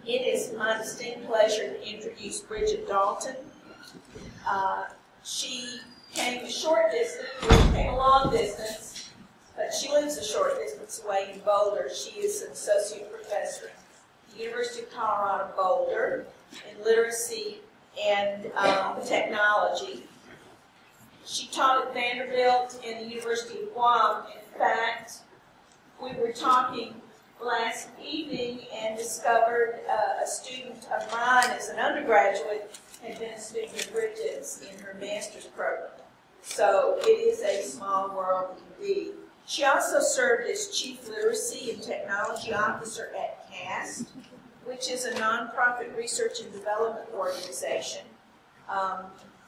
It is my distinct pleasure to introduce Bridget Dalton. She came a short distance, came a long distance, but she lives a short distance away in Boulder. She is an associate professor at the University of Colorado-Boulder in literacy and technology. She taught at Vanderbilt and the University of Guam. In fact, we were talking last evening and discovered a student of mine as an undergraduate had been a student of Bridget's in her master's program. So it is a small world indeed. She also served as Chief Literacy and Technology Officer at CAST, which is a nonprofit research and development organization.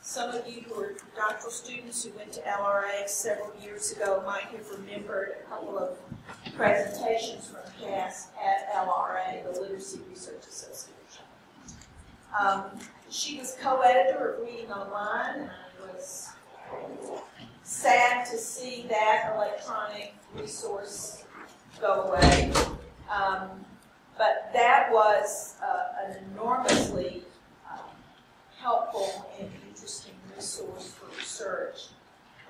Some of you who are doctoral students who went to LRA several years ago might have remembered a couple of presentations from CAST at LRA, the Literacy Research Association. She was co-editor of Reading Online, and I was sad to see that electronic resource go away. But that was an enormously helpful and interesting resource for research.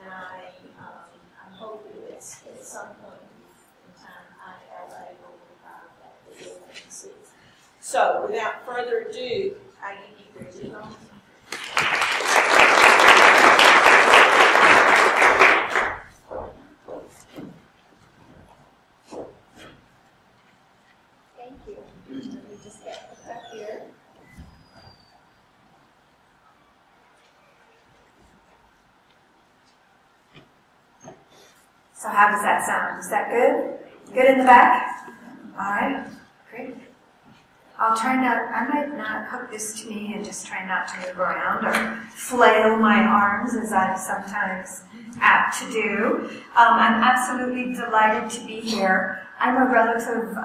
And I'm hoping it's at some point in time ILA will provide that for you to see. So without further ado, I give you Bridget Dalton. Thank you. Let me just get up here. So how does that sound? Is that good? Good in the back? All right, great. I'll try not, I might not hook this to me and just try not to move around or flail my arms as I'm sometimes apt to do. I'm absolutely delighted to be here. I'm a relative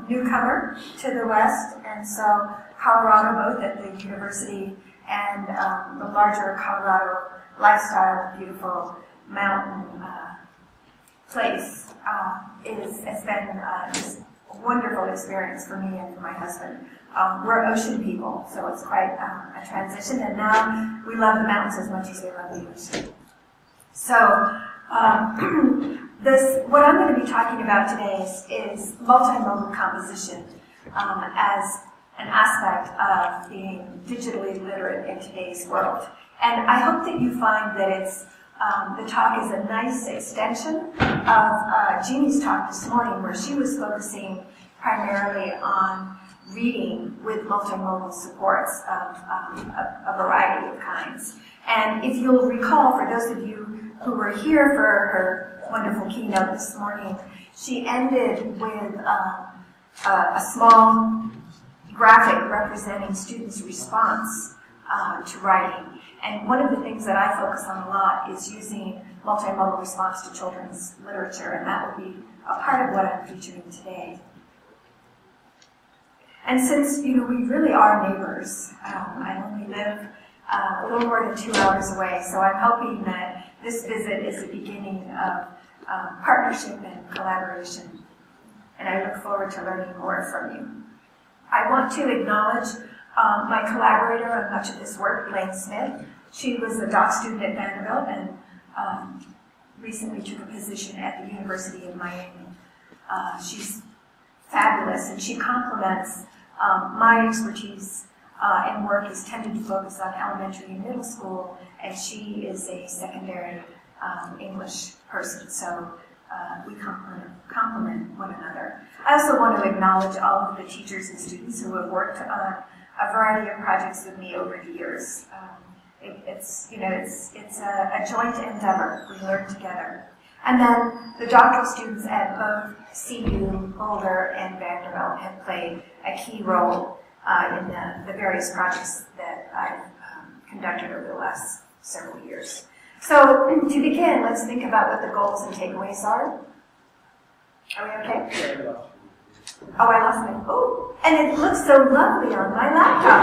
newcomer to the West, and so Colorado, both at the university and the larger Colorado lifestyle, beautiful mountain place, has been just a wonderful experience for me and for my husband. We're ocean people, so it's quite a transition, and now we love the mountains as much as we love the ocean. So, what I'm going to be talking about today is multimodal composition as an aspect of being digitally literate in today's world. And I hope that you find that it's the talk is a nice extension of Jeannie's talk this morning, where she was focusing primarily on reading with multimodal supports of a variety of kinds. And if you'll recall, for those of you who were here for her wonderful keynote this morning, she ended with a small graphic representing students' response to writing. And one of the things that I focus on a lot is using multimodal response to children's literature, and that will be a part of what I'm featuring today. And since, we really are neighbors, I only live a little more than 2 hours away, so I'm hoping that this visit is the beginning of partnership and collaboration, and I look forward to learning more from you. I want to acknowledge my collaborator on much of this work, Blaine Smith. She was a doc student at Vanderbilt and recently took a position at the University of Miami. She's fabulous, and she complements my expertise and work is tended to focus on elementary and middle school, and she is a secondary English person, so we complement one another. I also want to acknowledge all of the teachers and students who have worked on a variety of projects with me over the years. It's a joint endeavor. We learn together. And then the doctoral students at both CU, Boulder, and Vanderbilt have played a key role in the various projects that I've conducted over the last several years. So to begin, let's think about what the goals and takeaways are. Are we okay? Oh, I lost my, oh, and it looks so lovely on my laptop.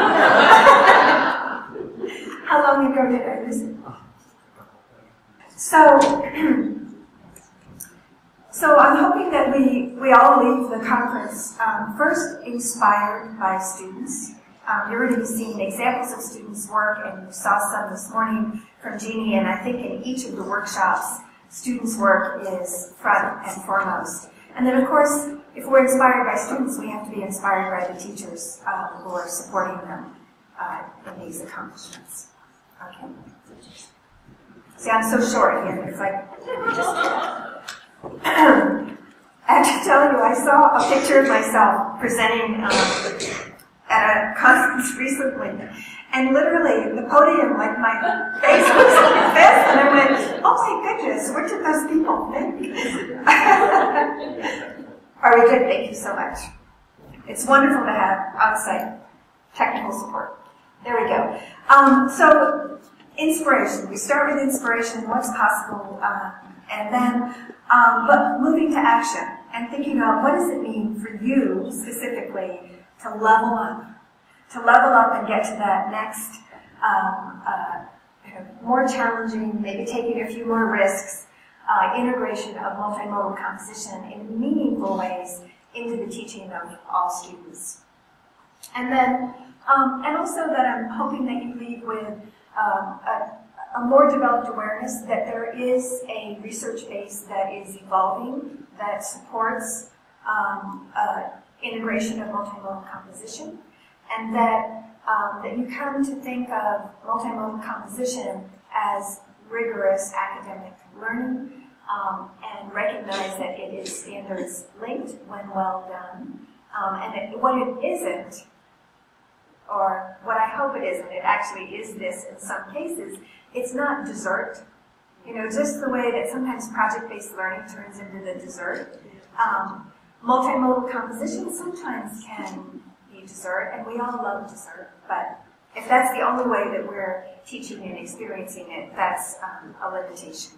How long ago did I lose it? So So I'm hoping that we all leave the conference first inspired by students. You're going to be seeing examples of students' work, and you saw some this morning from Jeannie, and I think in each of the workshops, students' work is front and foremost. And then, of course, if we're inspired by students, we have to be inspired by the teachers who are supporting them in these accomplishments. Okay. See, I'm so short here. It's like, I have to tell you, I saw a picture of myself presenting at a conference recently, and literally the podium, like my face was like this, and I went, oh my goodness, what did those people think? Are we good? Thank you so much. It's wonderful to have outside technical support. There we go. So, inspiration. We start with inspiration, what's possible, and then, but moving to action and thinking about what does it mean for you specifically to level up and get to that next, more challenging, maybe taking a few more risks, integration of multimodal composition in meaningful ways into the teaching of all students. And then, and also that I'm hoping that you leave with a more developed awareness that there is a research base that is evolving, that supports integration of multimodal composition, and that that you come to think of multimodal composition as rigorous academic learning, and recognize that it is standards linked when well done, and what it isn't, or what I hope it isn't, it actually is this in some cases, it's not dessert. You know, just the way that sometimes project-based learning turns into the dessert. Multimodal composition sometimes can be dessert, and we all love dessert, but if that's the only way that we're teaching and experiencing it, that's a limitation.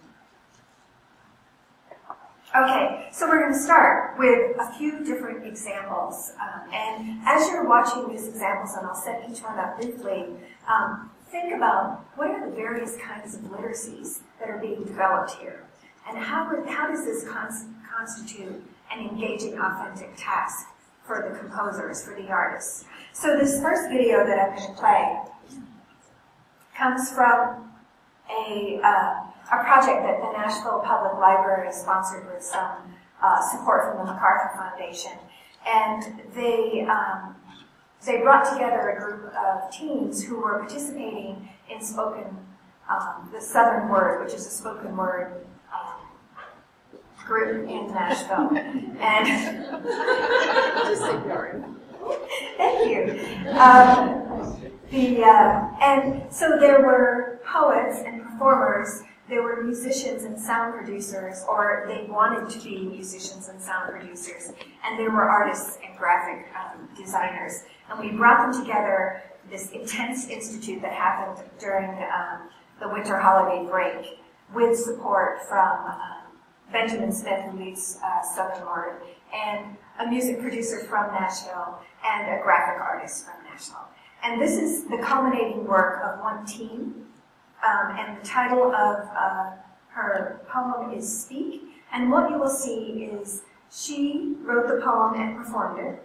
Okay, so we're going to start with a few different examples, and as you're watching these examples, and I'll set each one up briefly, think about what are the various kinds of literacies that are being developed here, and how does this constitute an engaging, authentic task for the composers, for the artists. So this first video that I'm going to play comes from a project that the Nashville Public Library sponsored with some support from the MacArthur Foundation. And they brought together a group of teens who were participating in the Southern Word, which is a spoken word group in Nashville. And just ignoring. Thank you. And so there were poets and performers, there were musicians and sound producers, or they wanted to be musicians and sound producers, and there were artists and graphic designers. And we brought them together, this intense institute that happened during the winter holiday break, with support from Benjamin Smith, who leads Southern Word, and a music producer from Nashville, and a graphic artist from Nashville. And this is the culminating work of one teen, and the title of her poem is Speak, and what you will see is she wrote the poem and performed it.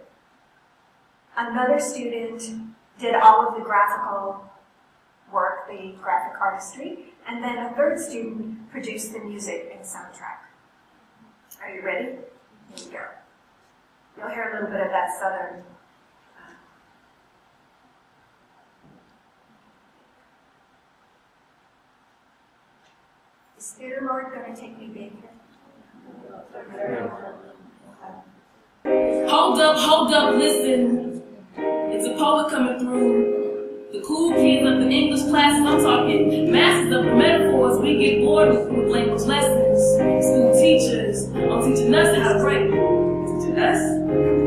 Another student did all of the graphical work, the graphic artistry, and then a third student produced the music and soundtrack. Are you ready? Here we go. You'll hear a little bit of that Southern. Is Theater Lord going to take me big here? Hold up, listen. It's a poet coming through. The cool kids of the English classes, I'm talking masters of the metaphors. We get bored with language lessons. School teachers are teaching us how to write. Teaching us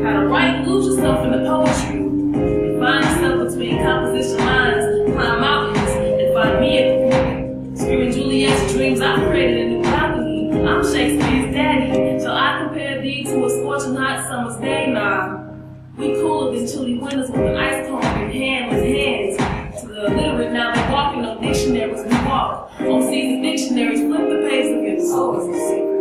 how to write. Lose yourself in the poetry. And find yourself between composition lines. Climb mountains and find me at the point. Screaming Juliet's dreams, I've created a new balcony. I'm Shakespeare's daddy. Shall I compare thee to a scorching hot summer's day? Nah. We cooler than chilly winters with an ice cone in hand with hands. To the illiterate now they're walking on dictionaries we walk. On seasoned dictionaries, flip the page of your soul is a secret.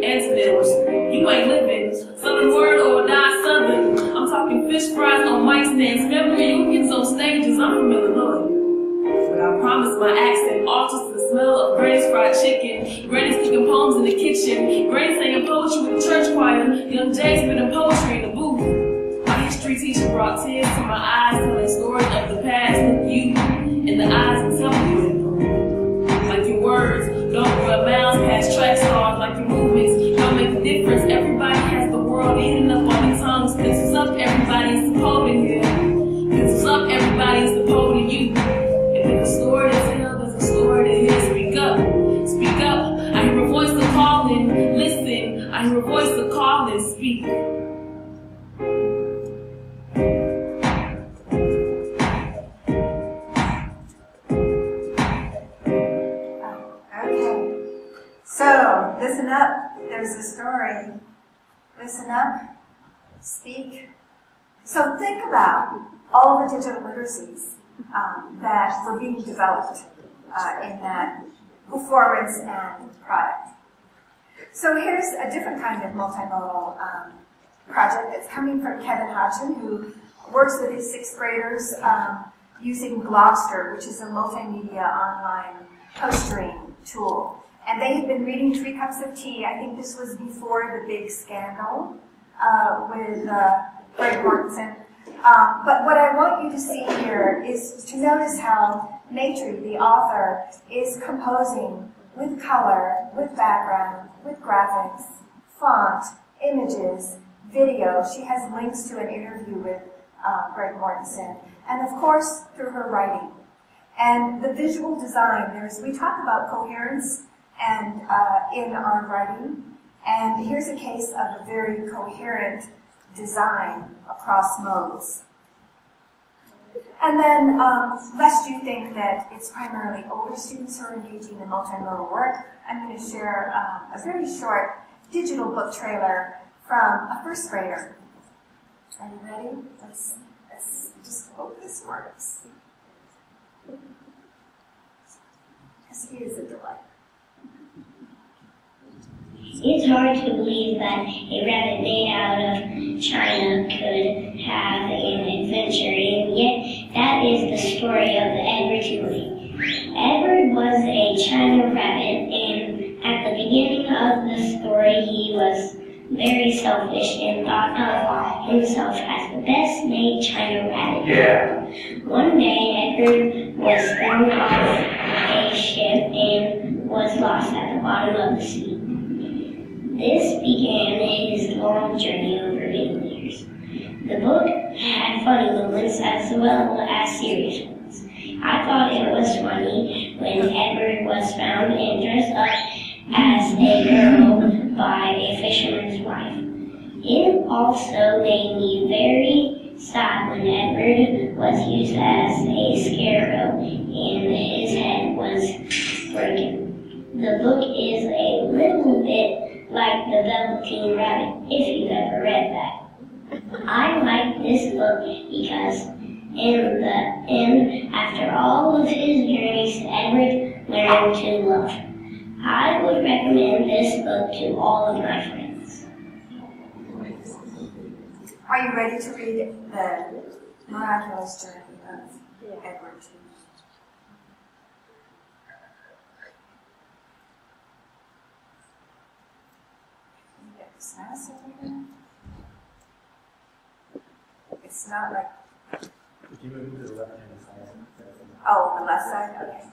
antonyms. You ain't living. Southern word or die Southern. I'm talking fish fries on mic stands, family reunions on stages. I'm from Illinois. But I promise my accent alters the smell of Granny's fried chicken, Granny's cooking poems in the kitchen, Granny singing poetry with the church choir, Young Jay spitting poetry in the booth. My history teacher brought tears to my eyes, telling stories of the past. Look you in the eyes and tell me like your words don't run miles past track stars, like your movements don't make a difference. Everybody has the world eating up on their tongues. Pencils up, everybody is the poet in here. Pencils up, everybody is the poet in you. If there's a story to tell, there's a story to hear. Speak up, speak up. I hear a voice to call in. Listen, I hear a voice to call and speak. So, listen up, there's a story. Listen up, speak. So think about all the digital literacies that were being developed in that performance and product. So here's a different kind of multimodal project that's coming from Kevin Hodgson, who works with his 6th graders using Blogster, which is a multimedia online postering tool. And they had been reading 3 Cups of Tea. I think this was before the big scandal with Greg Mortensen. But what I want you to see here is to notice how Matri, the author, is composing with color, with background, with graphics, font, images, video. She has links to an interview with Greg Mortensen. And of course, through her writing. And the visual design, we talk about coherence and in our writing, and here's a case of a very coherent design across modes. And then, lest you think that it's primarily older students who are engaging in multimodal work, I'm going to share a very short digital book trailer from a 1st grader. Are you ready? Let's just hope this works. Because he is a delight. It's hard to believe that a rabbit made out of China could have an adventure, and yet that is the story of Edward Tully. Edward was a China rabbit, and at the beginning of the story he was very selfish and thought of himself as the best made China rabbit. Yeah. One day Edward was thrown off a ship and was lost at the bottom of the sea. This began his long journey over many years. The book had funny moments as well as serious ones. I thought it was funny when Edward was found and dressed up as a girl by a fisherman's wife. It also made me very sad when Edward was used as a scarecrow and his head was broken. The book is a little bit like the Velveteen Rabbit, if you've ever read that. I like this book because in the end, after all of his journeys, Edward learned to love. I would recommend this book to all of my friends. Are you ready to read the miraculous journey of Edward? It's not like... If you move to the left-hand side. Oh, the left side? Okay.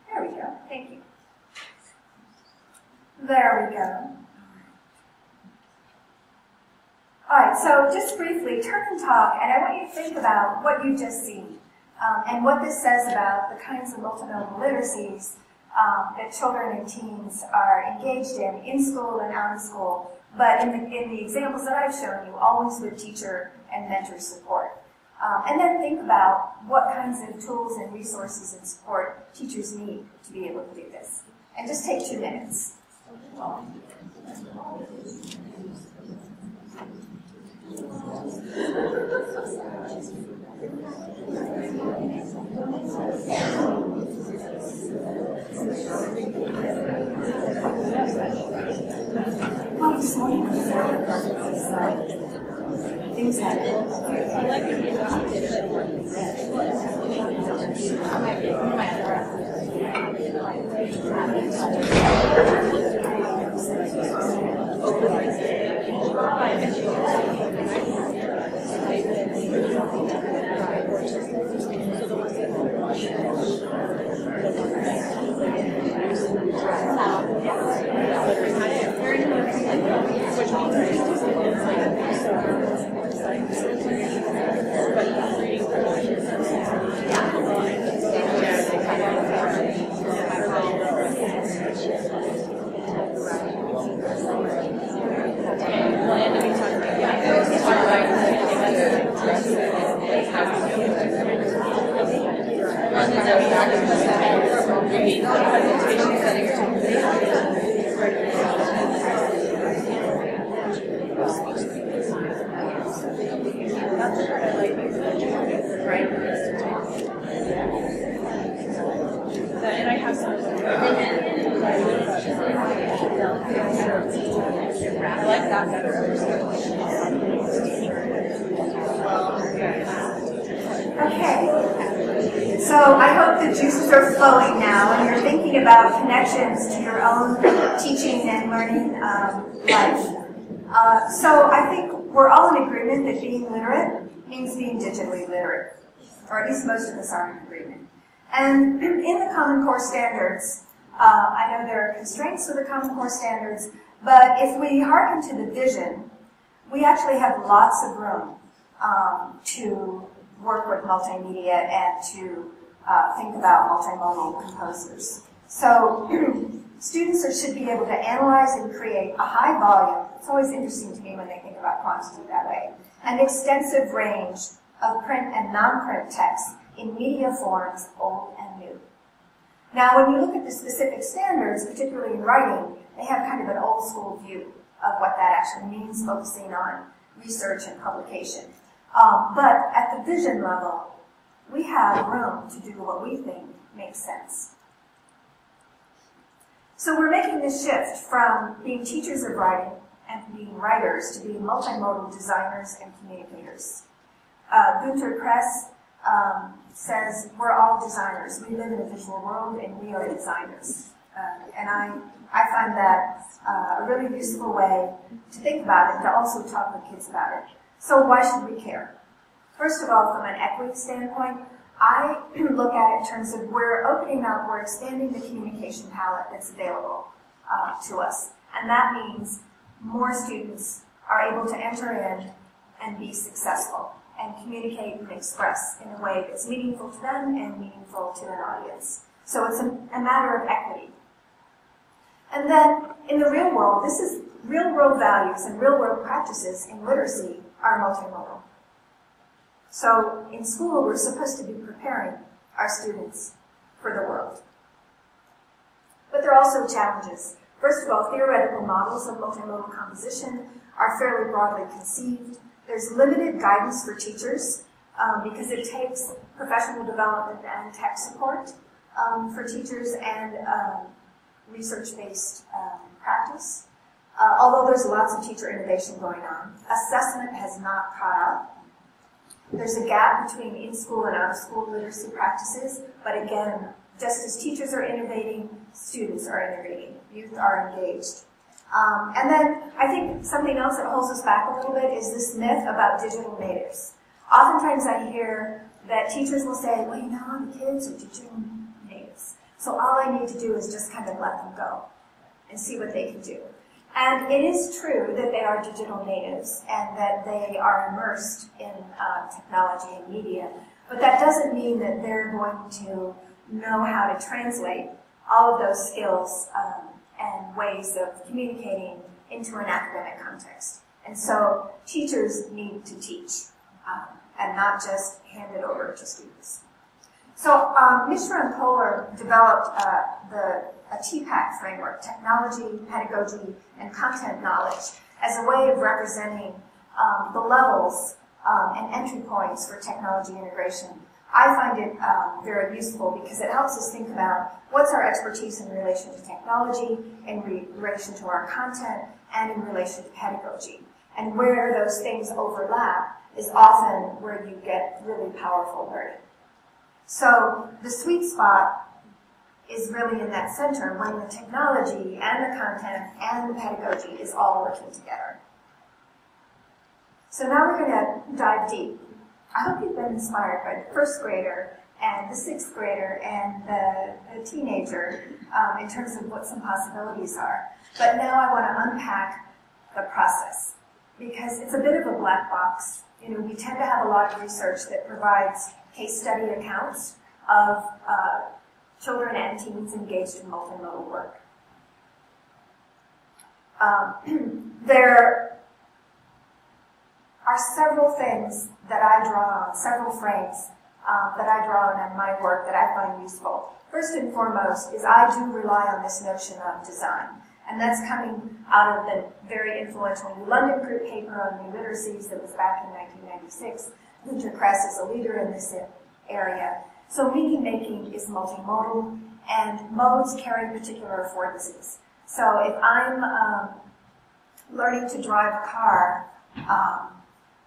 There we go. Thank you. There we go. All right, so just briefly, turn and talk, and I want you to think about what you've just seen and what this says about the kinds of multimodal literacies that children and teens are engaged in school and out of school. But in the examples that I've shown you, always with teacher and mentor support. And then think about what kinds of tools and resources and support teachers need to be able to do this. And just take 2 minutes. Well, this morning, things happen. And I have some. I like that better. Okay, so I hope the juices are flowing now and you're thinking about connections to your own teaching and learning life. So I think we're all in agreement that being literate means being digitally literate, or at least most of us are in agreement. And in the Common Core Standards, I know there are constraints with the Common Core Standards, but if we hearken to the vision, we actually have lots of room to work with multimedia and to think about multimodal composers. So students should be able to analyze and create a high volume. It's always interesting to me when they think about quantity that way. An extensive range of print and non-print text in media forms, old and new. Now, when you look at the specific standards, particularly in writing, they have kind of an old school view of what that actually means, focusing on research and publication. But at the vision level, we have room to do what we think makes sense. So we're making this shift from being teachers of writing and being writers to being multimodal designers and communicators. Gunter Kress says we're all designers. We live in a visual world and we are designers. And I find that a really useful way to think about it, to also talk with kids about it. So why should we care? First of all, from an equity standpoint, I look at it in terms of we're opening up, we're expanding the communication palette that's available to us. And that means more students are able to enter in and be successful and communicate and express in a way that's meaningful to them and meaningful to an audience. So it's a matter of equity. And then in the real world, this is real world values and real world practices in literacy are multimodal. So in school, we're supposed to be preparing our students for the world. But there are also challenges. First of all, theoretical models of multimodal composition are fairly broadly conceived. There's limited guidance for teachers because it takes professional development and tech support for teachers and research-based practice. Although there's lots of teacher innovation going on, assessment has not caught up. There's a gap between in-school and out-of-school literacy practices, but again, just as teachers are innovating, students are innovating, youth are engaged. And then I think something else that holds us back a little bit is this myth about digital natives. Oftentimes I hear that teachers will say, well, you know, the kids are digital natives, so all I need to do is just kind of let them go and see what they can do. And it is true that they are digital natives and that they are immersed in technology and media, but that doesn't mean that they're going to know how to translate all of those skills and ways of communicating into an academic context. And so teachers need to teach and not just hand it over to students. So Mishra and Poehler developed a TPAC framework, technology, pedagogy, and content knowledge, as a way of representing the levels and entry points for technology integration I find it very useful because it helps us think about what's our expertise in relation to technology, in relation to our content, and in relation to pedagogy. And where those things overlap is often where you get really powerful learning. So the sweet spot is really in that center when the technology and the content and the pedagogy is all working together. So now we're going to dive deep. I hope you've been inspired by the first grader and the sixth grader and the teenager in terms of what some possibilities are. But now I want to unpack the process because it's a bit of a black box. You know, we tend to have a lot of research that provides case study accounts of children and teens engaged in multimodal work. There are several things that I draw on, several frames that I draw on in my work that I find useful. First and foremost is I do rely on this notion of design. And that's coming out of the very influential New London Group paper on new literacies that was back in 1996. Gunter Kress is a leader in this area. So meaning making is multimodal, and modes carry particular affordances. So if I'm learning to drive a car,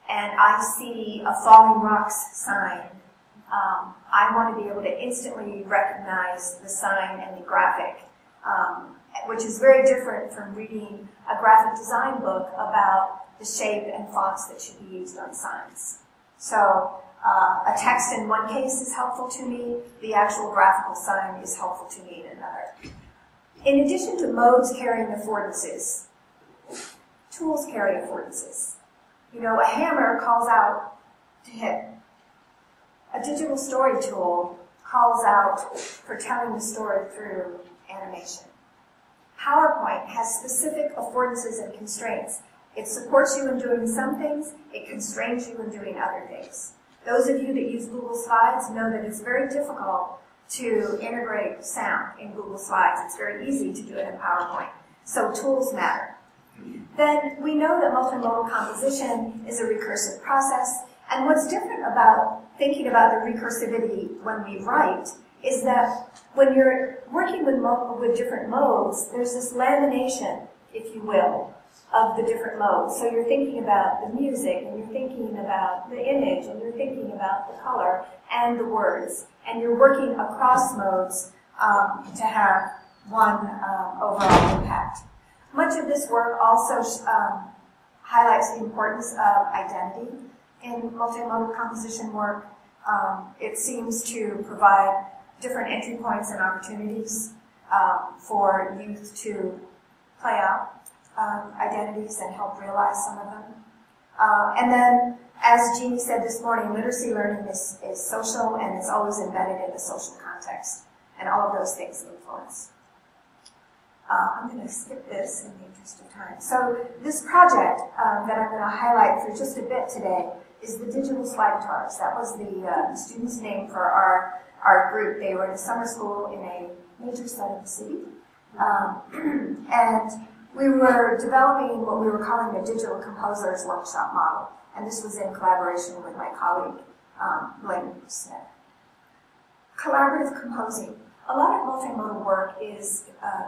and I see a falling rocks sign, I want to be able to instantly recognize the sign and the graphic, which is very different from reading a graphic design book about the shape and fonts that should be used on signs. So a text in one case is helpful to me, the actual graphical sign is helpful to me in another. In addition to modes carrying affordances, tools carry affordances. You know, a hammer calls out to hit. A digital story tool calls out for telling the story through animation. PowerPoint has specific affordances and constraints. It supports you in doing some things, it constrains you in doing other things. Those of you that use Google Slides know that it's very difficult to integrate sound in Google Slides. It's very easy to do it in PowerPoint. So tools matter. Then we know that multimodal composition is a recursive process, and what's different about thinking about the recursivity when we write is that when you're working with different modes, there's this lamination, if you will, of the different modes. So you're thinking about the music, and you're thinking about the image, and you're thinking about the color and the words, and you're working across modes to have one overall impact. Much of this work also highlights the importance of identity in multimodal composition work. It seems to provide different entry points and opportunities for youth to play out identities and help realize some of them. And then, as Jeannie said this morning, literacy learning is social and it's always embedded in the social context, and all of those things influence. I'm going to skip this in the interest of time. So this project that I'm going to highlight for just a bit today is the Digital Slide Guitars. That was the students' name for our group. They were in a summer school in a major site of the city. And we were developing what we were calling the Digital Composers Workshop model. And this was in collaboration with my colleague, Blaine Smith. Collaborative composing. A lot of multimodal work is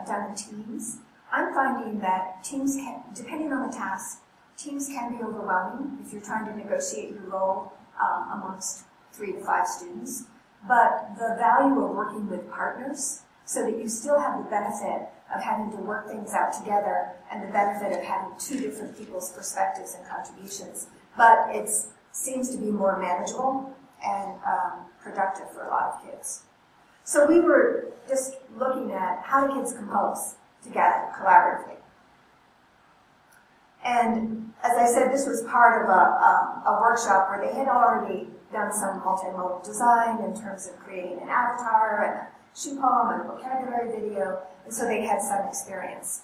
done in teams. I'm finding that teams can, depending on the task, teams can be overwhelming if you're trying to negotiate your role amongst 3 to 5 students. But the value of working with partners so that you still have the benefit of having to work things out together and the benefit of having 2 different people's perspectives and contributions. But it seems to be more manageable and productive for a lot of kids. So we were just looking at how do kids compose together, collaboratively. And as I said, this was part of a workshop where they had already done some multimodal design in terms of creating an avatar and a shoe poem and a vocabulary video, and so they had some experience.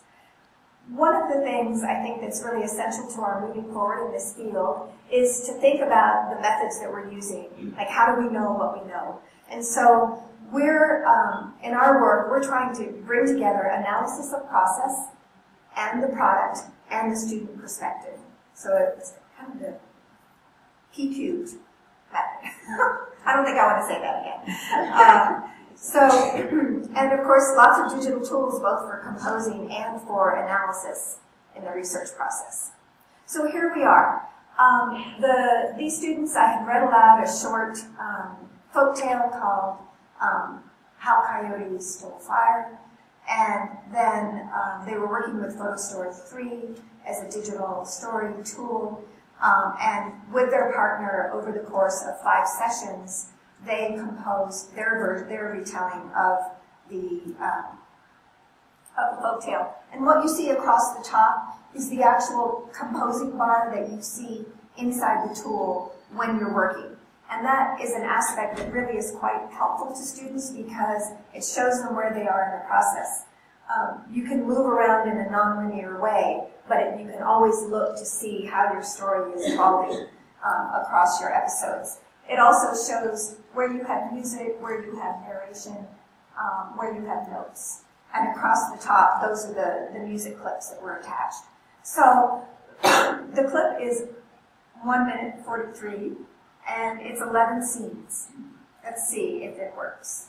One of the things I think that's really essential to our moving forward in this field is to think about the methods that we're using. Like, how do we know what we know? And so we're, in our work, we're trying to bring together analysis of process and the product and the student perspective. So it's kind of the P-cubed method. I don't think I want to say that again. And of course, lots of digital tools both for composing and for analysis in the research process. So here we are. These students, I had read aloud a short folktale called How Coyotes Stole Fire, and then they were working with PhotoStory 3 as a digital story tool, and with their partner over the course of 5 sessions, they composed their retelling of the folktale. And what you see across the top is the actual composing bar that you see inside the tool when you're working. And that is an aspect that really is quite helpful to students because it shows them where they are in the process. You can move around in a nonlinear way, but you can always look to see how your story is evolving across your episodes. It also shows where you have music, where you have narration, where you have notes. And across the top, those are the music clips that were attached. So the clip is 1 minute 43, and it's 11 scenes. Let's see if it works.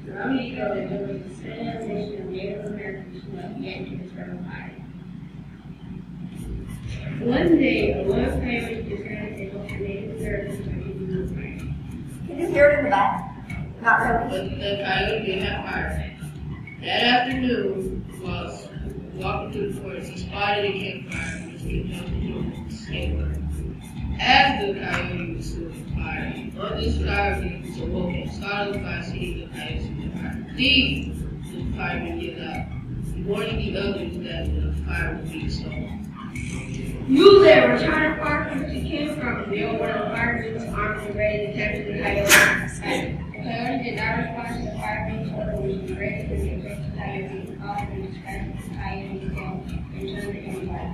Long ago, there was a civilization of Native Americans who had yet to discover fire. One day, a long coyote decided to help the Native Americans by giving them fire. Can you hear it in the back? Not really. The coyote did have fire. That afternoon, while walking through the forest, he spotted a campfire which could help the humans escape. As the coyote was still on fire, one of the starving awoke and startled by seeing the coyote on fire. Thieves! The fireman yelled out, warning the others that the fire was being stolen. You there, return to fire from where you came from. The old one of the firemen's arms were ready to capture the coyote. The coyote did not respond to the fireman's order, which was ready to get the coyote and called him to scratch the coyote's tail and turn to him back.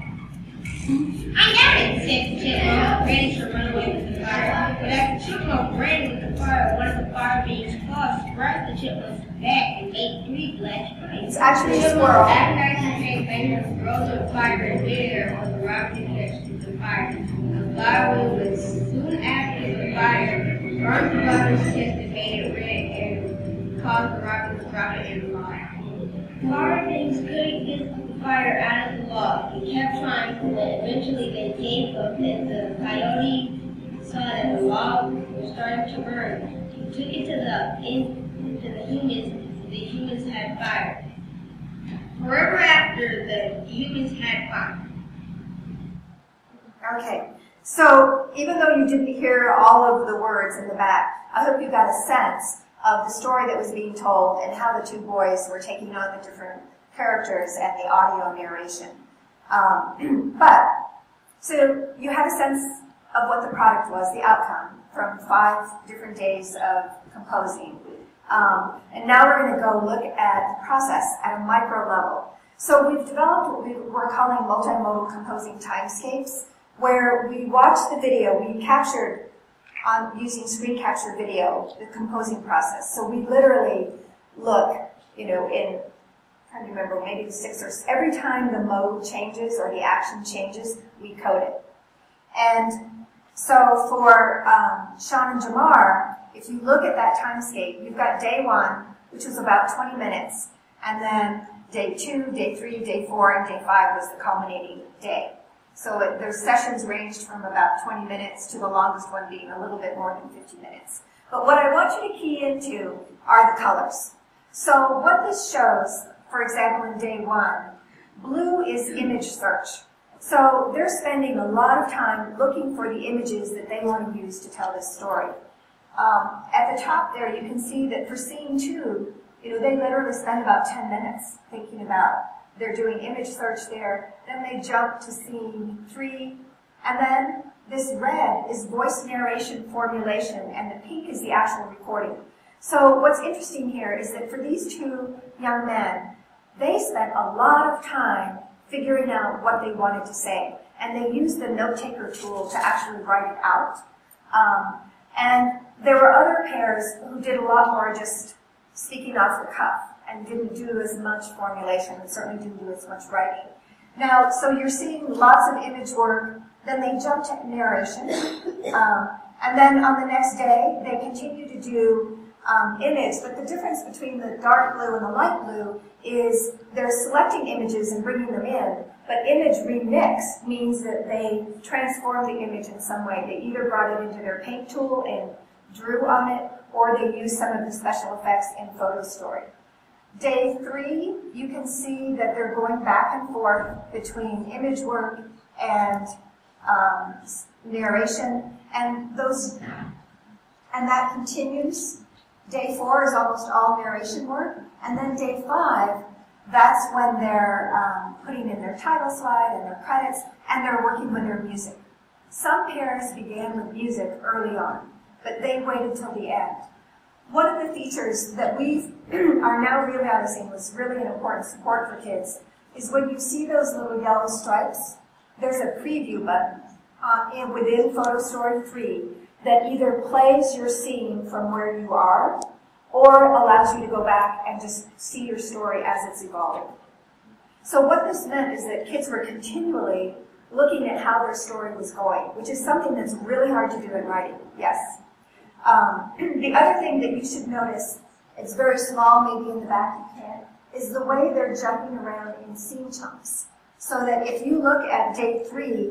I got it, said the chipmunk, ready to run away with the fire. But as the chipmunk ran with the fire, one of the fire beings claws grabbed the chipmunk's back and made 3 black stripes. It's actually a squirrel. That night he made fingers rose of fire in midair on the rocky catch of the fire. The fire was soon after the fire burned the rider's chest and made it red and caused the rocket to drop it in the fire. The fire beings couldn't get the fire out of the log. He kept trying, but eventually they gave up as the coyote saw that the log was starting to burn. He took it to the humans had fire. Forever after, the humans had fire. Okay, so even though you didn't hear all of the words in the back, I hope you got a sense of the story that was being told and how the 2 boys were taking on the different characters and the audio narration. So you had a sense of what the product was, the outcome, from 5 different days of composing. And now we're going to go look at the process at a micro level. So we've developed what we're calling multimodal composing timescapes, where we watch the video, we captured using screen capture video, the composing process. So we literally look, in, I'm trying to remember, maybe 6 or every time the mode changes or the action changes, we code it. And so for Sean and Jamar, if you look at that timescape, you've got day 1, which was about 20 minutes, and then day 2, day 3, day 4, and day 5 was the culminating day. So their sessions ranged from about 20 minutes to the longest one being a little bit more than 50 minutes. But what I want you to key into are the colors. So what this shows, for example, in day 1, blue is image search. So they're spending a lot of time looking for the images that they want to use to tell this story. At the top there, you can see that for scene 2, they literally spend about 10 minutes thinking about. They're doing image search there, then they jump to scene 3, and then this red is voice narration formulation, and the pink is the actual recording. So what's interesting here is that for these 2 young men, they spent a lot of time figuring out what they wanted to say, and they used the note-taker tool to actually write it out. And there were other pairs who did a lot more just speaking off the cuff and didn't do as much formulation and certainly didn't do as much writing. Now, so you're seeing lots of image work, then they jump to narration, And then on the next day, they continue to do image, but the difference between the dark blue and the light blue is they're selecting images and bringing them in, but image remix means that they transform the image in some way. They either brought it into their paint tool and drew on it, or they used some of the special effects in Photo Story. Day 3, you can see that they're going back and forth between image work and narration, and that continues. Day 4 is almost all narration work, and then day 5, that's when they're putting in their title slide and their credits, and they're working with their music. Some pairs began with music early on, but they waited till the end. One of the features that we are now realizing was really an important support for kids is when you see those little yellow stripes, there's a preview button within Photo Story 3 that either plays your scene from where you are or allows you to go back and just see your story as it's evolving. So what this meant is that kids were continually looking at how their story was going, which is something that's really hard to do in writing. Yes. The other thing that you should notice, it's very small, maybe in the back you can't, is the way they're jumping around in scene chunks. So that if you look at day 3,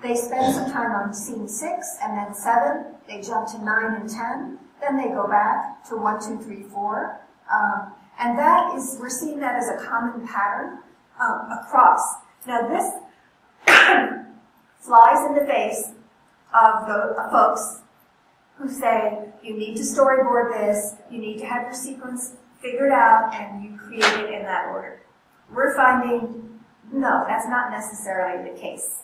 they spend some time on scene 6 and then 7, they jump to 9 and 10, then they go back to 1, 2, 3, 4. And that is, we're seeing that as a common pattern across. Now this flies in the face of the folks who say, you need to storyboard this, you need to have your sequence figured out, and you create it in that order. We're finding, no, that's not necessarily the case.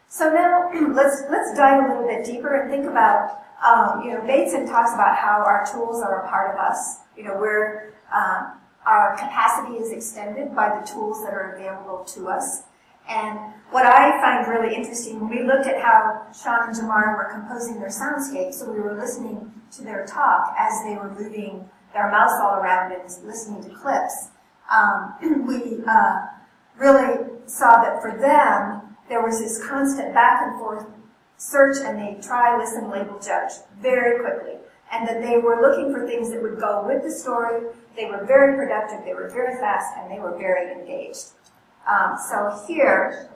So now, let's dive a little bit deeper and think about, Bateson talks about how our tools are a part of us. Our capacity is extended by the tools that are available to us. And what I find really interesting, when we looked at how Sean and Jamar were composing their soundscape, so we were listening to their talk as they were moving their mouse all around and listening to clips, we really saw that for them, there was this constant back and forth search, and they try, listen, label, judge very quickly. And that they were looking for things that would go with the story. They were very productive, they were very fast, and they were very engaged. So here,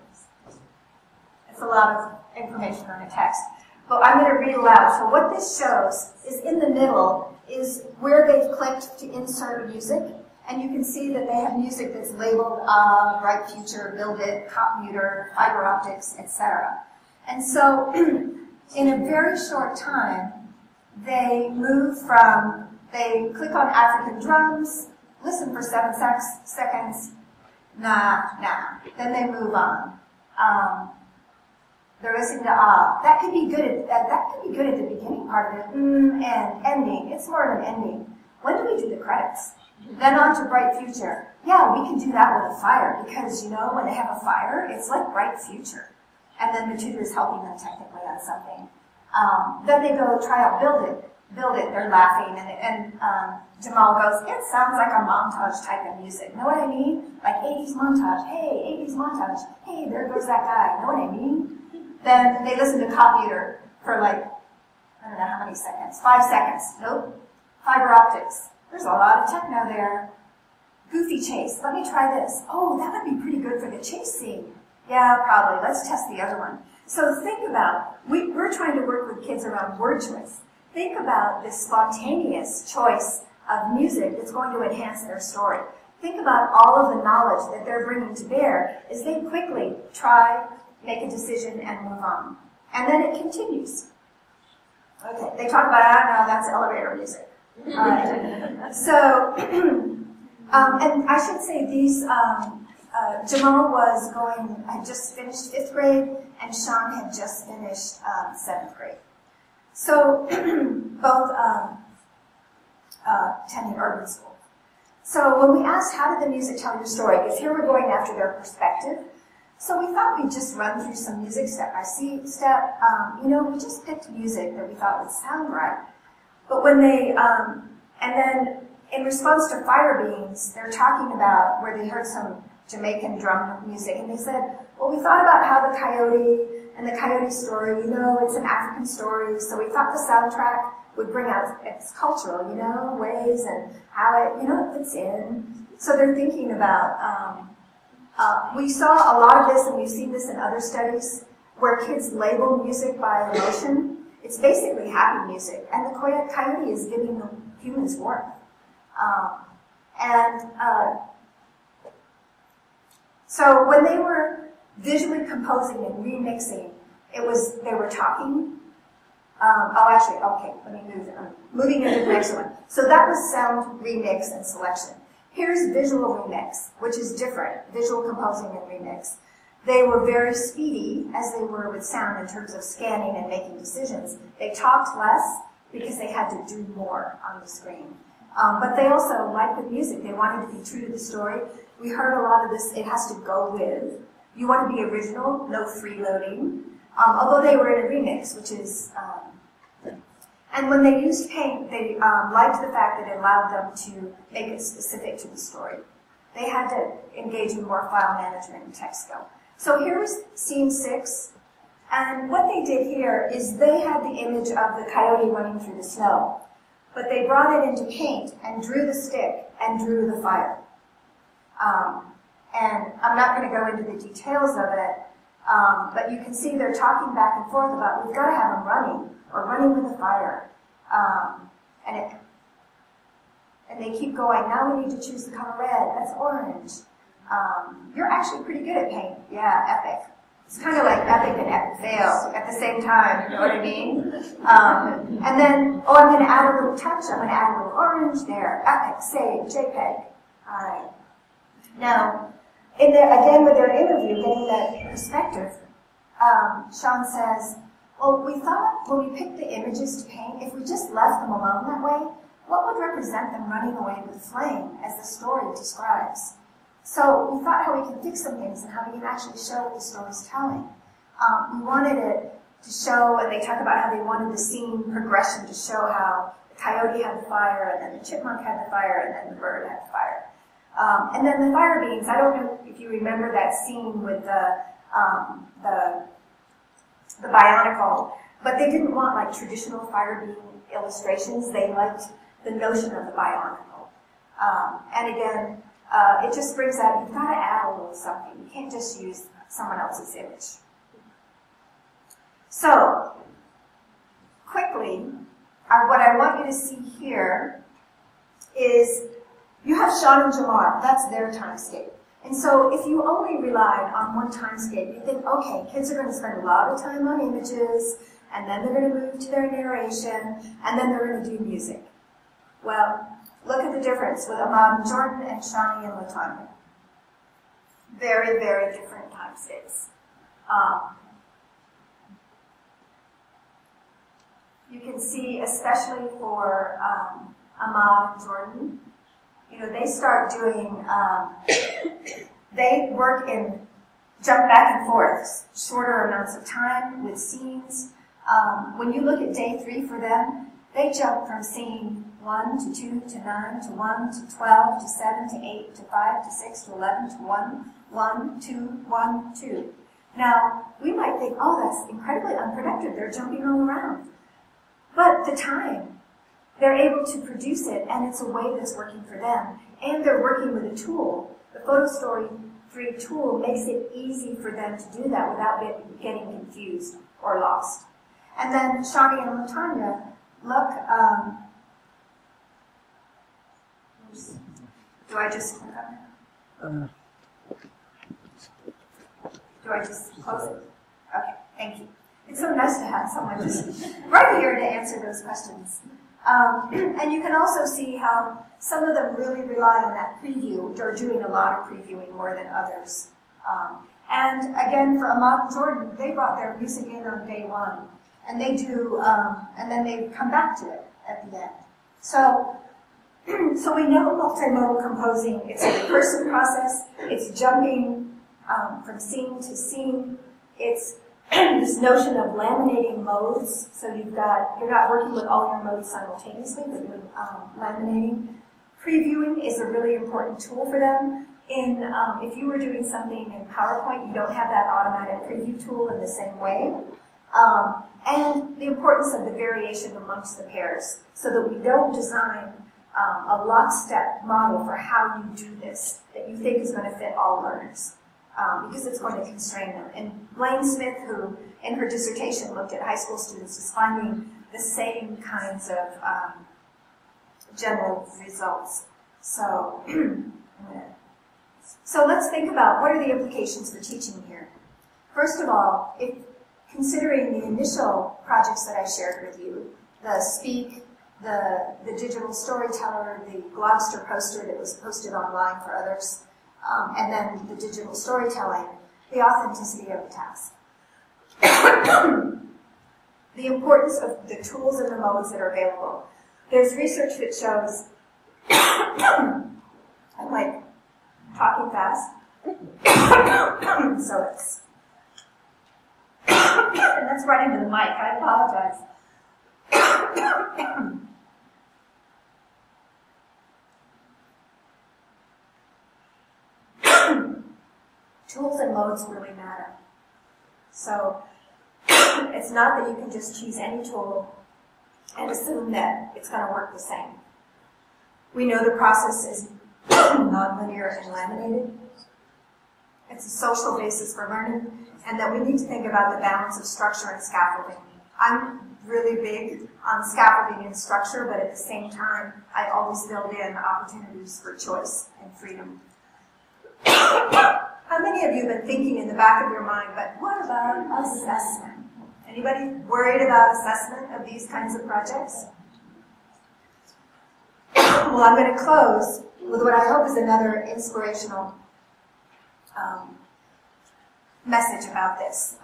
it's a lot of information on a text. But I'm going to read aloud. So what this shows is in the middle is where they've clicked to insert music. And you can see that they have music that's labeled Bright Future, Build It, Cop Muter, Fiber Optics, etc. And so in a very short time, they move from, they click on African drums, listen for 7 seconds, nah. Then they move on. They're listening to that could be good at the beginning part of it, and ending. It's more of an ending. When do we do the credits? Then on to Bright Future. Yeah, we can do that with a fire, because when they have a fire, it's like Bright Future. And then the tutor is helping them technically on something. Then they go try out Build It. They're laughing, and Jamal goes, it sounds like a montage type of music. Know what I mean? Like 80s montage. Hey, 80s montage. Hey, there goes that guy. Know what I mean? Then they listen to Cop Muter for like, I don't know how many seconds. 5 seconds. Nope. Fiber optics. There's a lot of techno there. Goofy chase. Let me try this. Oh, that would be pretty good for the chase scene. Yeah, probably. Let's test the other one. So think about, we're trying to work with kids around word choice. Think about this spontaneous choice of music that's going to enhance their story. Think about all of the knowledge that they're bringing to bear as they quickly try, make a decision, and move on. And then it continues. Okay, they talk about, no, that's elevator music. So, and I should say these, Jamal had just finished 5th grade, and Sean had just finished 7th grade. So, both attending urban school. So when we asked, how did the music tell your story? Because here we're going after their perspective. So we thought we'd just run through some music step by step. We just picked music that we thought would sound right. But when they, and then in response to Fire Beans, they're talking about where they heard some Jamaican drum music, and they said, well, we thought about how the coyote And the coyote story, you know, it's an African story, so we thought the soundtrack would bring out its cultural, you know, ways and how it, you know, it fits in. So they're thinking about, we saw a lot of this, and we've seen this in other studies, where kids label music by emotion. It's basically happy music, and the coyote is giving the humans warmth. So when they were visually composing and remixing, they were talking. Let me move it. Moving into the next one. So that was sound remix and selection. Here's visual remix, which is different, visual composing and remix. They were very speedy, as they were with sound in terms of scanning and making decisions. They talked less because they had to do more on the screen. But they also, like with music, they wanted to be true to the story. We heard a lot of this, it has to go with. You want to be original, no freeloading. Although they were in a remix, which is... and when they used paint, they liked the fact that it allowed them to make it specific to the story. They had to engage in more file management and text skill. So here's scene 6. And what they did here is they had the image of the coyote running through the snow. But they brought it into paint and drew the stick and drew the fire. And I'm not going to go into the details of it, but you can see they're talking back and forth about, we've got to have them running, or running with the fire. And they keep going, now we need to choose the color red, that's orange. You're actually pretty good at paint. Yeah, epic. It's kind of like epic and epic fail at the same time, you know what I mean? And then, I'm going to add a little touch, I'm going to add a little orange there. Epic, save, JPEG. All right. Now, again with their interview, getting that perspective, Sean says, well, we thought when we picked the images to paint, if we just left them alone that way, what would represent them running away with flame as the story describes? So we thought how we can fix some things and how we can actually show what the story's telling. We wanted it to show, and they talk about how they wanted the scene progression to show how the coyote had the fire, and then the chipmunk had the fire, and then the bird had the fire. And then the fire beings, I don't know if you remember that scene with the Bionicle, but they didn't want like traditional fire being illustrations. They liked the notion of the Bionicle. And again, it just brings out, you've got to add a little something. You can't just use someone else's image. So, quickly, what I want you to see here is you have Sean and Jamar. That's their timescape. And so if you only relied on one timescape, you think, okay, kids are going to spend a lot of time on images, and then they're going to move to their narration, and then they're going to do music. Well, look at the difference with Ahmad and Jordan and Shani and Latanya. Very, very different timescapes. You can see, especially for Ahmad and Jordan, you know, they start doing, they work in jump back and forth, shorter amounts of time with scenes. When you look at day 3 for them, they jump from scene 1 to 2 to 9 to 1 to 12 to 7 to 8 to 5 to 6 to 11 to 1, 1, 2, 1, 2. Now, we might think, oh, that's incredibly unproductive. They're jumping all around. But the time, they're able to produce it, and it's a way that's working for them. And they're working with a tool. The Photo Story 3 tool makes it easy for them to do that without getting confused or lost. And then Shani and Latanya, look, do I just click on it? Do I just close it? Okay, thank you. It's so nice to have someone just right here to answer those questions. And you can also see how some of them really rely on that preview. They're doing a lot of previewing more than others. And again, for Ahmad and Jordan, they brought their music in on day 1. And they do, and then they come back to it at the end. So we know multimodal composing, it's a recursive process, it's jumping from scene to scene, it's this notion of laminating modes, so you're not working with all your modes simultaneously, but you're laminating. Previewing is a really important tool for them. If you were doing something in PowerPoint, you don't have that automatic preview tool in the same way. And the importance of the variation amongst the pairs, so that we don't design a lockstep model for how you do this that you think is going to fit all learners, because it's going to constrain them. And Blaine Smith, who in her dissertation looked at high school students, is finding the same kinds of general results. So, so let's think about what are the implications for teaching here. First of all, considering the initial projects that I shared with you, the Speak, the digital storyteller, the Globster poster that was posted online for others, and then the digital storytelling, the authenticity of the task. The importance of the tools and the modes that are available. There's research that shows, I'm like talking fast, so it's, and that's right into the mic, I apologize. Tools and modes really matter. So it's not that you can just choose any tool and assume that it's going to work the same. We know the process is nonlinear and laminated. It's a social basis for learning, and that we need to think about the balance of structure and scaffolding. I'm really big on scaffolding and structure, but at the same time, I always build in opportunities for choice and freedom. How many of you have been thinking in the back of your mind, but what about assessment? Anybody worried about assessment of these kinds of projects? Well, I'm going to close with what I hope is another inspirational message about this.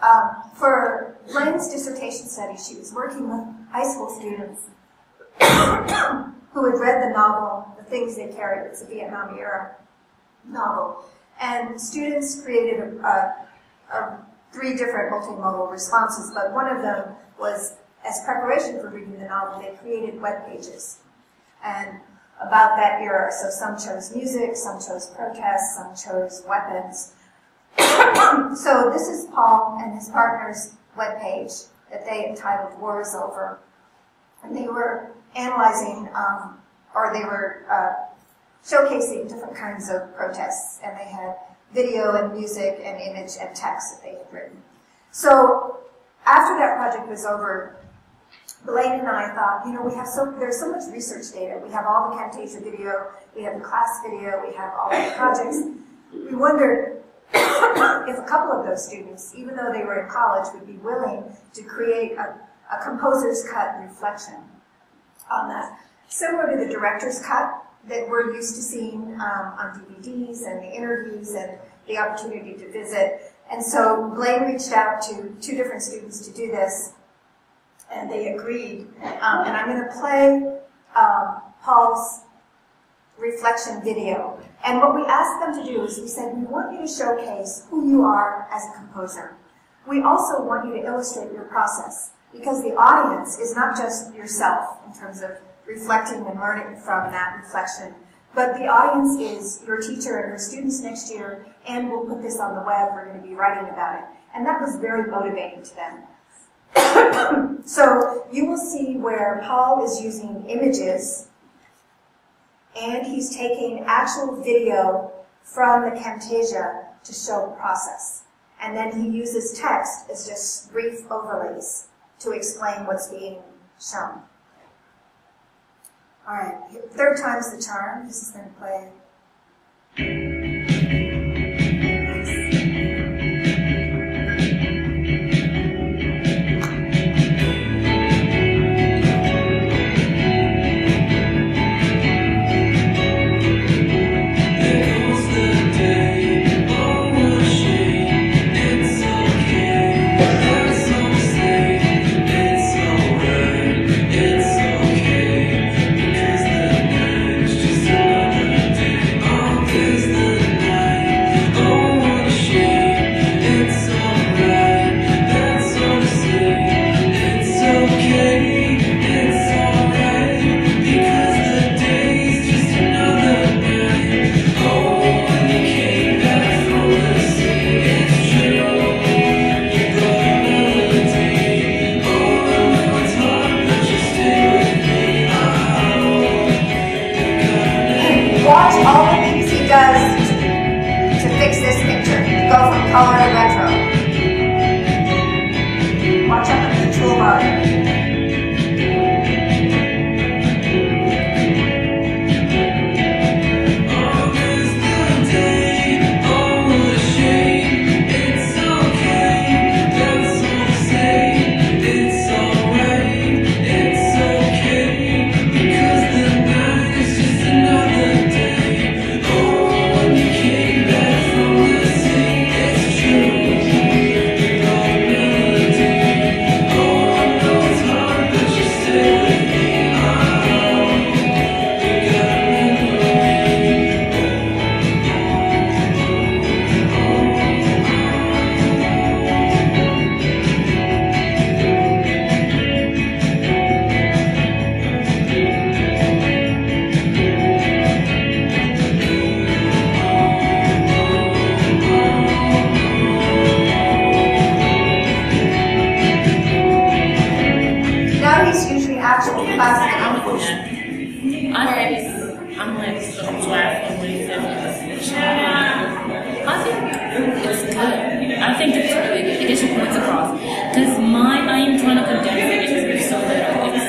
For Blaine's dissertation study, she was working with high school students who had read the novel, The Things They Carried. It's a Vietnam-era novel. And students created 3 different multimodal responses, but one of them was, as preparation for reading the novel, they created web pages. And about that era, so some chose music, some chose protests, some chose weapons. So this is Paul and his partner's webpage that they entitled War is Over. And they were analyzing, or they were showcasing different kinds of protests. And they had video and music and image and text that they had written. So after that project was over, Blaine and I thought, you know, there's so much research data. We have all the Camtasia video, we have the class video, we have all the projects. We wondered if a couple of those students, even though they were in college, would be willing to create a composer's cut reflection on that. Similar to the director's cut that we're used to seeing on DVDs and the interviews and the opportunity to visit. And so Blaine reached out to 2 different students to do this, and they agreed. And I'm going to play Paul's reflection video. And what we asked them to do is we said, we want you to showcase who you are as a composer. We also want you to illustrate your process, because the audience is not just yourself in terms of reflecting and learning from that reflection, but the audience is your teacher and your students next year, and we'll put this on the web, we're going to be writing about it. And that was very motivating to them. So you will see where Paul is using images, and he's taking actual video from the Camtasia to show the process. And then he uses text as just brief overlays to explain what's being shown. All right, 3rd time's the charm. This is going to play. Is the is usually actual class composition. I'm like so glad for what he said. I think it's good. I think it's really good. It gets your points across. Because I am trying to condense it so that it's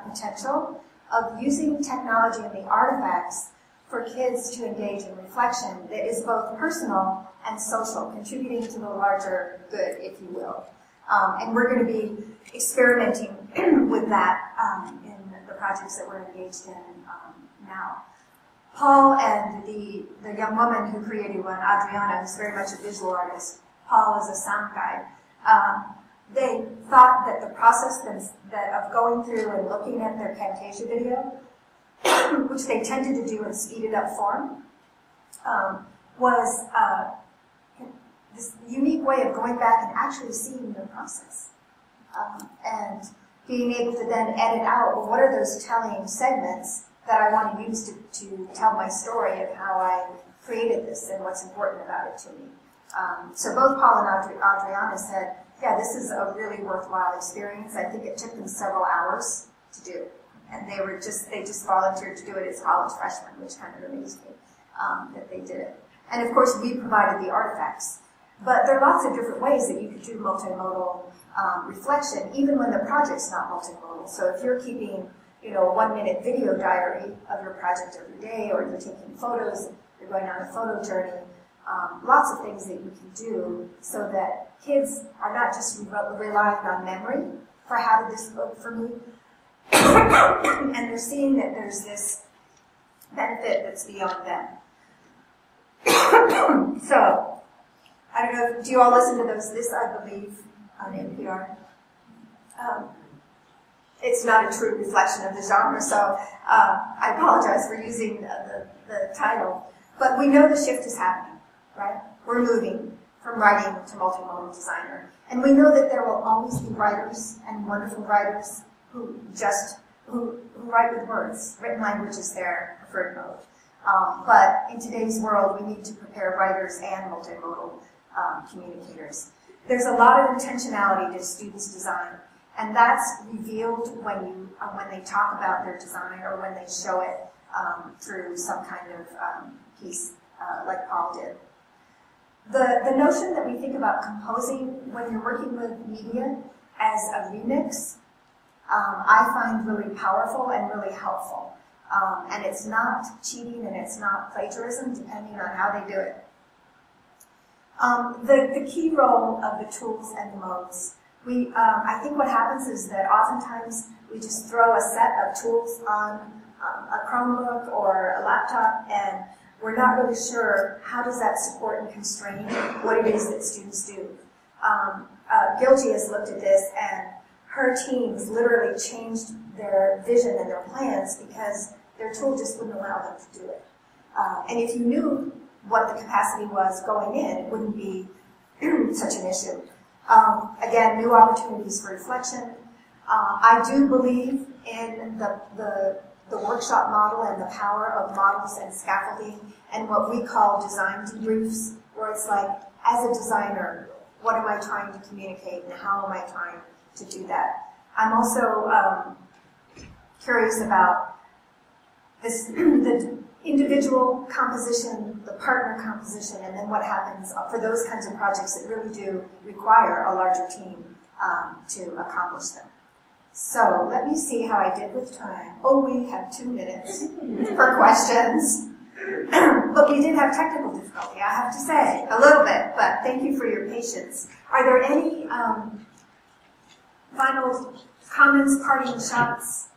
potential of using technology and the artifacts for kids to engage in reflection that is both personal and social, contributing to the larger good, if you will. And we're going to be experimenting with that in the projects that we're engaged in now. Paul and the young woman who created one, Adriana, who's very much a visual artist. Paul is a sound guide. They thought that the process of going through and looking at their Camtasia video, which they tended to do in speeded up form, was this unique way of going back and actually seeing the process. And being able to then edit out, well, what are those telling segments that I want to use to tell my story of how I created this and what's important about it to me. So both Paul and Adriana said, yeah, this is a really worthwhile experience. I think it took them several hours to do. And they just volunteered to do it as college freshmen, which kind of amazed me that they did it. And of course, we provided the artifacts. But there are lots of different ways that you could do multimodal reflection, even when the project's not multimodal. So if you're keeping, a 1-minute video diary of your project every day, or you're taking photos, you're going on a photo journey, lots of things that you can do so that kids are not just relying on memory for how did this look for me, and they're seeing that there's this benefit that's beyond them. So, I don't know, do you all listen to this I believe, on NPR? It's not a true reflection of the genre, so I apologize for using the title. But we know the shift is happening, right? We're moving from writing to multimodal designer. And we know that there will always be writers and wonderful writers who write with words. Written language is their preferred mode. But in today's world, we need to prepare writers and multimodal communicators. There's a lot of intentionality to students' design, and that's revealed when they talk about their design or when they show it through some kind of piece like Paul did. The notion that we think about composing when you're working with media as a remix, I find really powerful and really helpful. And it's not cheating and it's not plagiarism, depending on how they do it. The key role of the tools and the modes. I think what happens is that oftentimes we just throw a set of tools on a Chromebook or a laptop, and we're not really sure how does that support and constrain what it is that students do. Gilgy has looked at this, and her teams literally changed their vision and their plans because their tool just wouldn't allow them to do it. And if you knew what the capacity was going in, it wouldn't be such an issue. Again, new opportunities for reflection. I do believe in the workshop model and the power of models and scaffolding and what we call design debriefs, where it's like, as a designer, what am I trying to communicate and how am I trying to do that? I'm also curious about this, the individual composition, the partner composition, and then what happens for those kinds of projects that really do require a larger team to accomplish them. So let me see how I did with time. Oh, we have 2 minutes for questions. But we did have technical difficulty, I have to say, a little bit, but thank you for your patience. Are there any final comments, parting shots?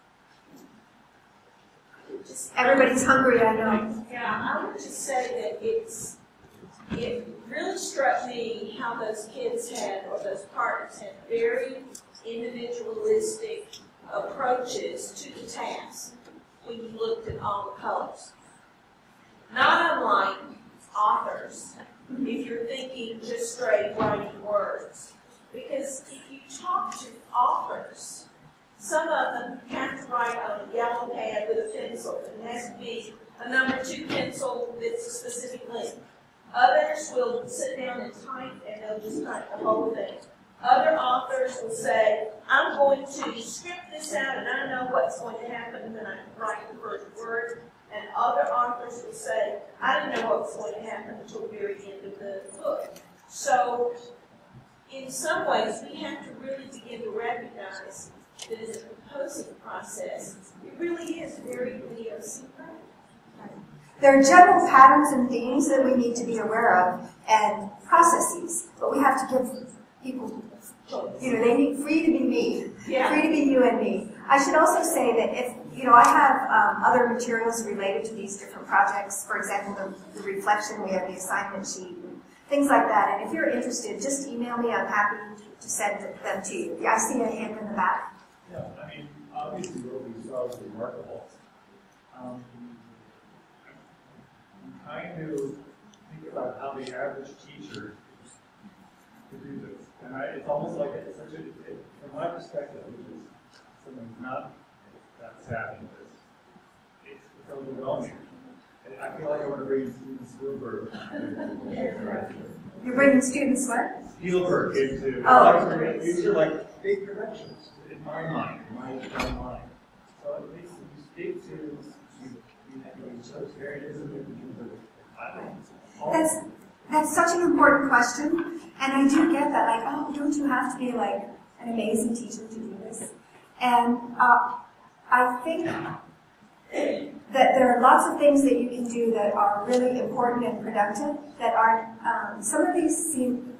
Everybody's hungry, I know. Yeah, I would just say that it really struck me how those kids had, or those partners had, very individualistic approaches to the task when you looked at all the colors. Not unlike authors, if you're thinking just straight writing words. Because if you talk to authors, some of them have to write on a yellow pad with a pencil. It has to be a number 2 pencil that's a specific length. Others will sit down and type, and they'll just type the whole thing. Other authors will say, I'm going to script this out, and I know what's going to happen, and then I write the first word. And other authors will say, I didn't know what was going to happen until the very end of the book. So, in some ways, we have to really begin to recognize that as a composing process, it really is very idiosyncratic. There are general patterns and themes that we need to be aware of, and processes, but we have to give people, they need free to be me, free to be you and me. I should also say that if, I have other materials related to these different projects. For example, the reflection, we have the assignment sheet, and things like that. And if you're interested, just email me. I'm happy to send them to you. I see a hand in the back. Yeah, obviously what we saw was remarkable. I'm trying to think about how the average teacher could do this. And it's almost like from my perspective, which is someone who's not that savvy with this, it's overwhelming. I feel like I want to bring Steven Spielberg. You're bringing students what? Spielberg into these are like big corrections in my mind, in my mind. So at least you speak to you show variables That's such an important question, and I do get that. Like, oh, don't you have to be like an amazing teacher to do this? And I think that there are lots of things that you can do that are really important and productive that aren't, some of these seem,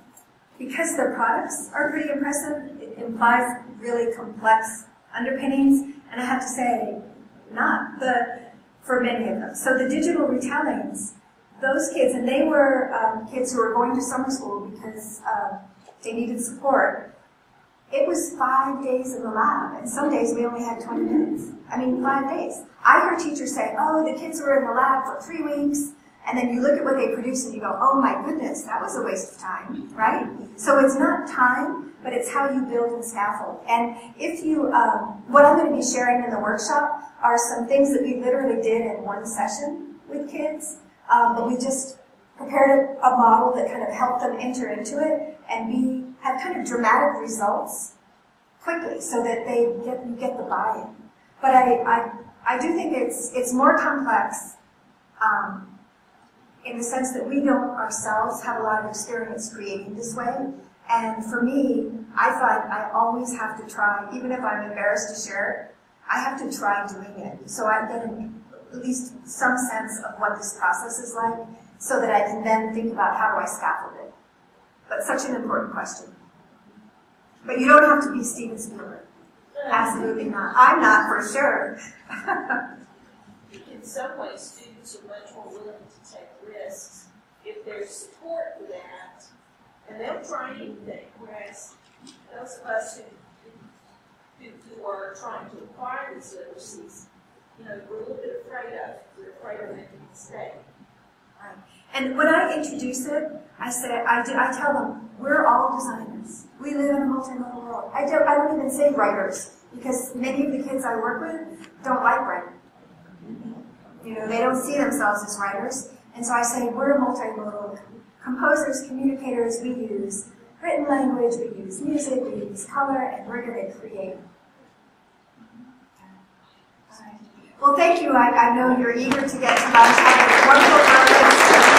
because their products are pretty impressive, it implies really complex underpinnings, and I have to say, not for many of them. So the digital retellings, those kids, and they were kids who were going to summer school because they needed support. It was 5 days in the lab, and some days we only had 20 minutes. 5 days. I heard teachers say, oh, the kids were in the lab for 3 weeks, and then you look at what they produce and you go, oh my goodness, that was a waste of time, right? So it's not time, but it's how you build and scaffold. And if you, what I'm going to be sharing in the workshop are some things that we literally did in one session with kids, but we just prepared a model that kind of helped them enter into it, and we had kind of dramatic results quickly so that you get the buy-in. But I do think it's more complex in the sense that we don't ourselves have a lot of experience creating this way. And for me, I find I always have to try, even if I'm embarrassed to share it, I have to try doing it. So I get at least some sense of what this process is like so that I can then think about how do I scaffold it. But such an important question. But you don't have to be Steven Spielberg. Absolutely not. I'm not, for sure. In some ways, students are much more willing to take risks if there's support for that, and they'll try anything, whereas those of us who are trying to acquire these literacies, we're a little bit afraid of it. We're afraid of making a mistake. Right. And when I introduce it, I tell them, we're all designers. We live in a multimodal world. I don't even say writers, because many of the kids I work with don't like writing. They don't see themselves as writers. And so I say, we're multimodal composers, communicators. We use written language, we use music, we use color, and we're going to create. All right. Well, thank you. I know you're eager to get to lunch. Have a wonderful breakfast.